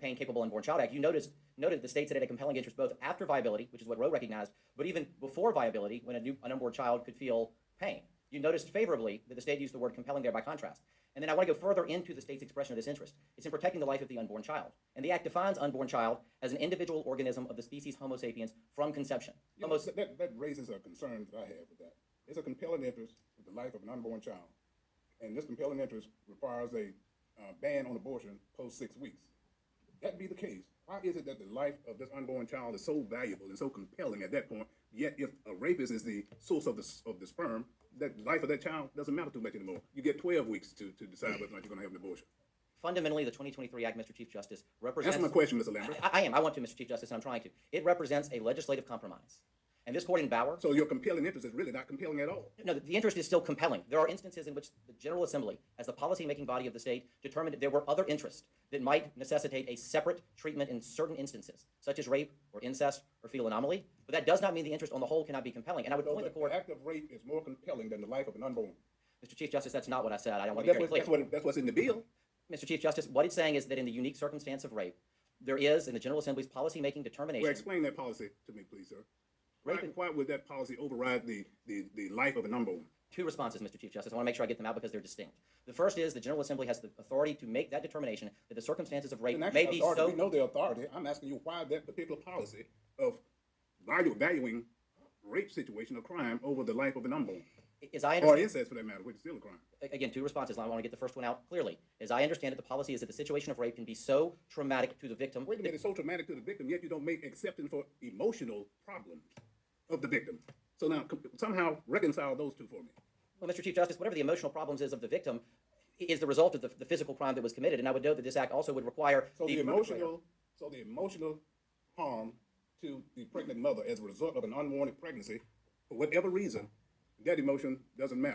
pain-capable unborn child act, you noted the state said it had a compelling interest both after viability, which is what Roe recognized, but even before viability, when an unborn child could feel pain. You noticed favorably that the state used the word compelling there by contrast. And then I want to go further into the state's expression of this interest. It's in protecting the life of the unborn child. And the act defines unborn child as an individual organism of the species Homo sapiens from conception. That raises a concern that I have with that. It's a compelling interest with the life of an unborn child. And this compelling interest requires a ban on abortion post 6 weeks. That be the case, why is it that the life of this unborn child is so valuable and so compelling at that point, yet if a rapist is the source of the sperm, that life of that child doesn't matter too much anymore? You get 12 weeks to decide whether or not you're going to have an abortion. Fundamentally, the 2023 Act, Mr. Chief Justice, represents... Answer my question, Mr. Lambert. I am. I want to, Mr. Chief Justice, and I'm trying to. It represents a legislative compromise. And this court in Bauer... So your compelling interest is really not compelling at all? No, the interest is still compelling. There are instances in which the General Assembly, as the policy-making body of the state, determined that there were other interests that might necessitate a separate treatment in certain instances, such as rape or incest or fetal anomaly. But that does not mean the interest on the whole cannot be compelling. And I would point the court... The act of rape is more compelling than the life of an unborn. Mr. Chief Justice, that's not what I said. I want to be very clear. That's what's in the bill. Mr. Chief Justice, what it's saying is that in the unique circumstance of rape, there is, in the General Assembly's policy-making determination... Well, explain that policy to me, please, sir. Why would that policy override the life of an unborn? Two responses, Mr. Chief Justice. I want to make sure I get them out because they're distinct. The first is the General Assembly has the authority to make that determination that the circumstances of rape may be so... We know the authority. I'm asking you why that particular policy of valuing rape situation or crime over the life of an unborn. As I understand, or incest, for that matter, which is still a crime. Again, two responses. I want to get the first one out clearly. As I understand it, the policy is that the situation of rape can be so traumatic to the victim... Wait a minute, it's so traumatic to the victim, yet you don't make exception for emotional problems of the victim. So now, somehow reconcile those two for me. Well, Mr. Chief Justice, whatever the emotional problems is of the victim is the result of the physical crime that was committed, and I would note that this act also would require... So the emotional harm to the pregnant mother as a result of an unwanted pregnancy, for whatever reason, that emotion doesn't matter.